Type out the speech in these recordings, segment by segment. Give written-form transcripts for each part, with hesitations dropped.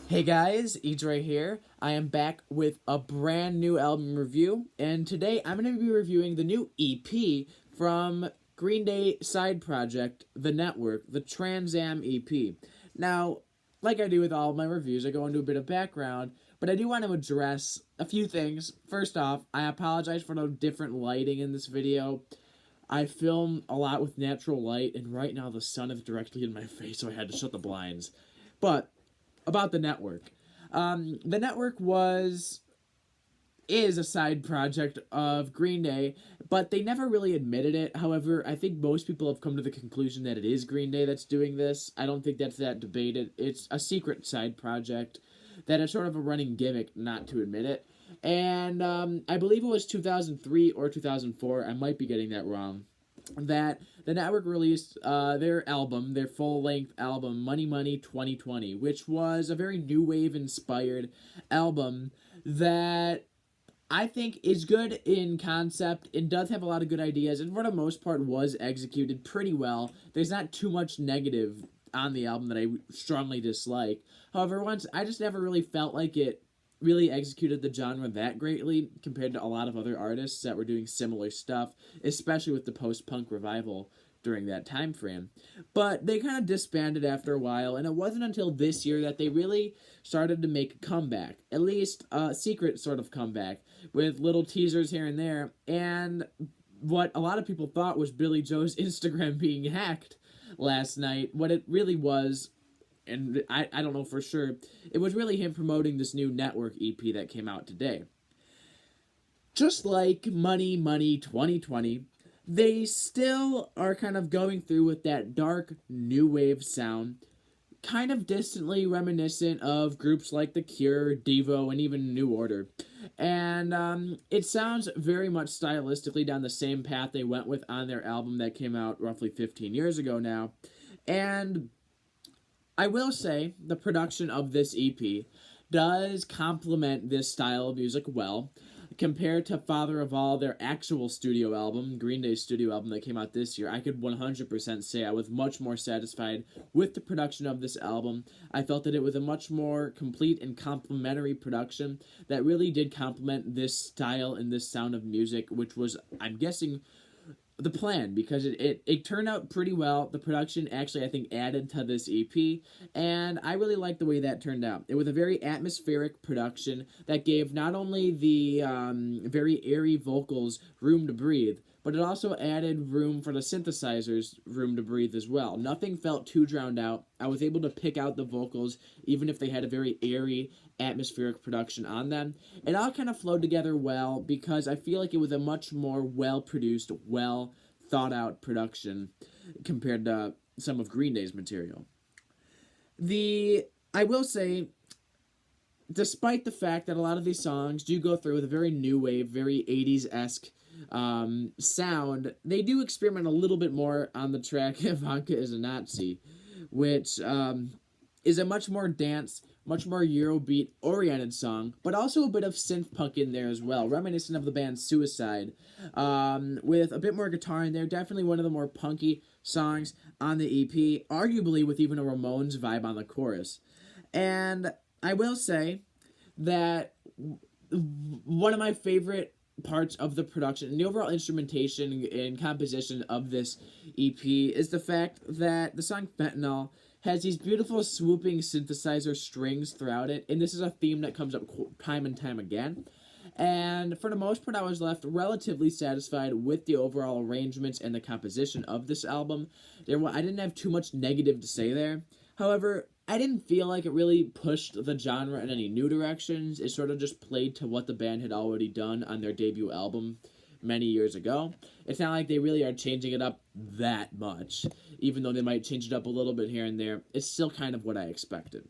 Hey guys, Edre here. I am back with a brand new album review, and today I'm going to be reviewing the new EP from Green Day side project, The Network, the Trans Am EP. Now, like I do with all of my reviews, I go into a bit of background, but I do want to address a few things. First off, I apologize for the different lighting in this video. I film a lot with natural light, and right now the sun is directly in my face, so I had to shut the blinds. But about the network. The network is a side project of Green Day, but they never really admitted it. However, I think most people have come to the conclusion that it is Green Day that's doing this. I don't think that's that debated. It's a secret side project that is sort of a running gimmick not to admit it. And I believe it was 2003 or 2004. I might be getting that wrong. That the network released their full-length album, Money Money 2020, which was a very new wave inspired album that I think is good in concept. It does have a lot of good ideas, and for the most part was executed pretty well. There's not too much negative on the album that I strongly dislike. However, once I just never really felt like it really executed the genre that greatly compared to a lot of other artists that were doing similar stuff, especially with the post-punk revival during that time frame. But they kind of disbanded after a while, and it wasn't until this year that they really started to make a comeback, at least a secret sort of comeback, with little teasers here and there, and what a lot of people thought was Billy Joe's Instagram being hacked last night. What it really was, and I don't know for sure, it was really him promoting this new network EP that came out today. Just like Money Money 2020, they still are kind of going through with that dark new wave sound, kind of distantly reminiscent of groups like The Cure, Devo, and even New Order. And it sounds very much stylistically down the same path they went with on their album that came out roughly 15 years ago now. And I will say the production of this EP does complement this style of music well. Compared to Father of All, their actual studio album, Green Day's studio album that came out this year, I could 100% say I was much more satisfied with the production of this album. I felt that it was a much more complete and complementary production that really did complement this style and this sound of music, which was, I'm guessing, the plan, because it turned out pretty well. The production actually, I think, added to this EP, and I really liked the way that turned out. It was a very atmospheric production that gave not only the very airy vocals room to breathe, but it also added room for the synthesizers room to breathe as well. Nothing felt too drowned out. I was able to pick out the vocals even if they had a very airy atmospheric production on them. It all kind of flowed together well because I feel like it was a much more well-produced, well-thought-out production compared to some of Green Day's material. I will say, despite the fact that a lot of these songs do go through with a very new wave, very 80s-esque sound, they do experiment a little bit more on the track Ivanka is a Nazi, which is a much more dance, much more Eurobeat oriented song, but also a bit of synth punk in there as well, reminiscent of the band Suicide, with a bit more guitar in there. Definitely one of the more punky songs on the EP, arguably with even a Ramones vibe on the chorus. And I will say that one of my favorite parts of the production and the overall instrumentation and composition of this EP is the fact that the song Fentanyl has these beautiful swooping synthesizer strings throughout it, and this is a theme that comes up time and time again. And for the most part, I was left relatively satisfied with the overall arrangements and the composition of this album. I didn't have too much negative to say there. However, I didn't feel like it really pushed the genre in any new directions. It sort of just played to what the band had already done on their debut album many years ago. It's not like they really are changing it up that much. Even though they might change it up a little bit here and there, it's still kind of what I expected.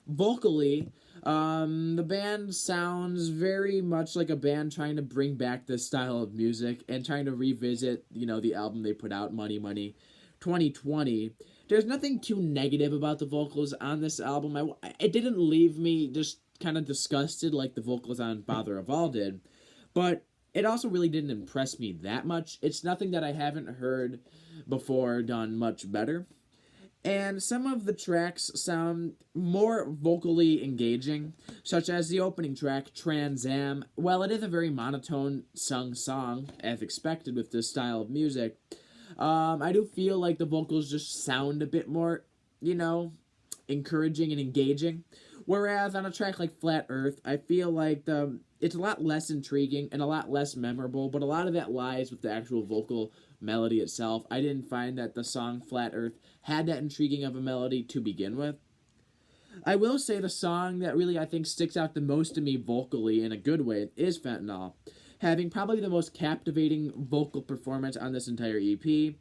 Vocally, the band sounds very much like a band trying to bring back this style of music and trying to revisit, the album they put out, Money Money 2020. There's nothing too negative about the vocals on this album. It didn't leave me just kind of disgusted like the vocals on Father of All did, but it also really didn't impress me that much. It's nothing that I haven't heard before done much better. And some of the tracks sound more vocally engaging, such as the opening track, Trans Am. While it is a very monotone sung song, as expected with this style of music, I do feel like the vocals just sound a bit more, you know, encouraging and engaging. Whereas on a track like Flat Earth, I feel like it's a lot less intriguing and a lot less memorable, but a lot of that lies with the actual vocal melody itself. I didn't find that the song Flat Earth had that intriguing of a melody to begin with. I will say the song that really I think sticks out the most to me vocally in a good way is Fentanyl, having probably the most captivating vocal performance on this entire EP.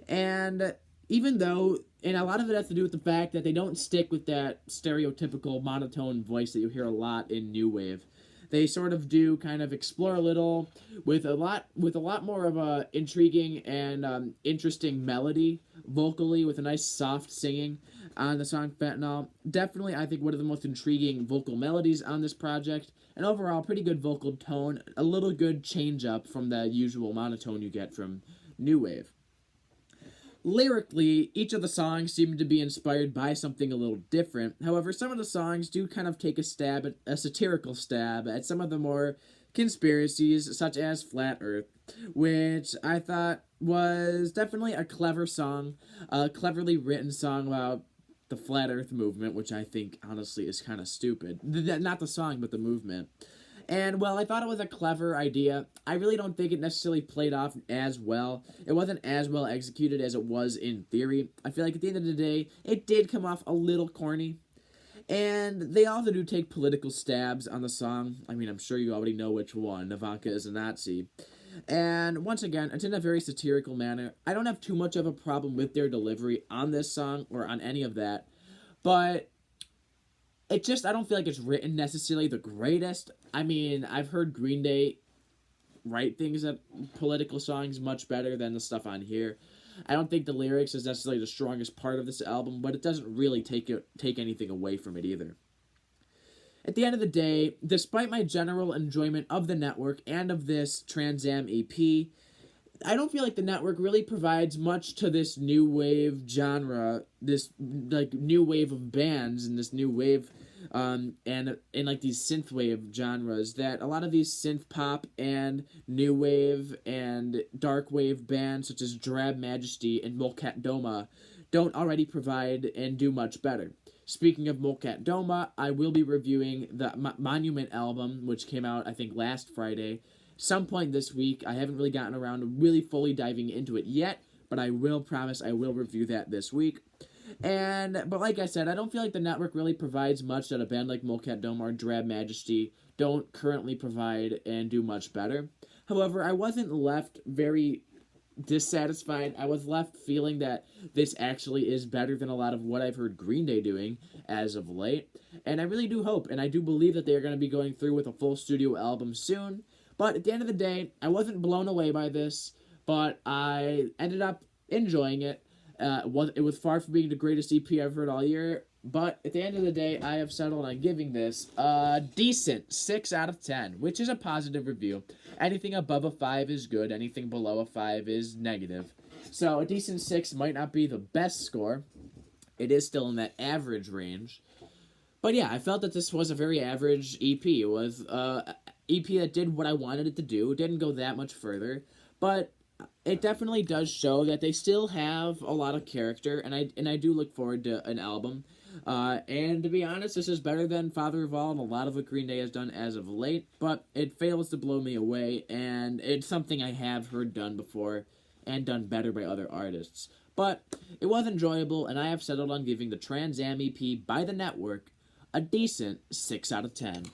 And even though, and a lot of it has to do with the fact that they don't stick with that stereotypical monotone voice that you hear a lot in new wave. They sort of do kind of explore a little with a lot more of a intriguing and interesting melody vocally with a nice soft singing on the song Fentanyl. Definitely, I think one of the most intriguing vocal melodies on this project, and overall pretty good vocal tone, a little good change up from the usual monotone you get from new wave. Lyrically, each of the songs seem to be inspired by something a little different. However, some of the songs do kind of take a satirical stab at some of the more conspiracies, such as Flat Earth, which I thought was definitely a clever song, a cleverly written song about the Flat Earth movement, which I think honestly is kind of stupid. Not the song, but the movement. And while I thought it was a clever idea, I really don't think it necessarily played off as well. It wasn't as well executed as it was in theory. I feel like at the end of the day, it did come off a little corny. And they also do take political stabs on the song. I mean, I'm sure you already know which one. Ivanka is a Nazi. And once again, it's in a very satirical manner. I don't have too much of a problem with their delivery on this song or on any of that. But I don't feel like it's written necessarily the greatest. I mean, I've heard Green Day write things that political songs much better than the stuff on here. I don't think the lyrics is necessarily the strongest part of this album, but it doesn't really take anything away from it either. At the end of the day, despite my general enjoyment of the network and of this Trans Am EP, I don't feel like the network really provides much to this new wave genre, this like new wave of bands and this new wave and like these synthwave genres that a lot of these synth pop and new wave and dark wave bands such as Drab Majesty and Molcat Doma don't already provide and do much better. Speaking of Molcat Doma, I will be reviewing the Monument album, which came out I think last Friday. Some point this week. I haven't really gotten around to really fully diving into it yet, but I will promise I will review that this week. But like I said, I don't feel like the network really provides much that a band like Molcat Dome or Drab Majesty don't currently provide and do much better. However, I wasn't left very dissatisfied. I was left feeling that this actually is better than a lot of what I've heard Green Day doing as of late. And I really do hope, and I do believe that they are going to be going through with a full studio album soon. But at the end of the day, I wasn't blown away by this, but I ended up enjoying it. It was far from being the greatest EP I've heard all year, but at the end of the day, I have settled on giving this a decent 6 out of 10, which is a positive review. Anything above a 5 is good, anything below a 5 is negative. So a decent 6 might not be the best score. It is still in that average range. But yeah, I felt that this was a very average EP. It was EP that did what I wanted it to do. It didn't go that much further, but it definitely does show that they still have a lot of character, and I do look forward to an album. And to be honest, this is better than Father of All and a lot of what Green Day has done as of late, but it fails to blow me away, and it's something I have heard done before and done better by other artists. But it was enjoyable, and I have settled on giving the Trans Am EP by the network a decent 6 out of 10.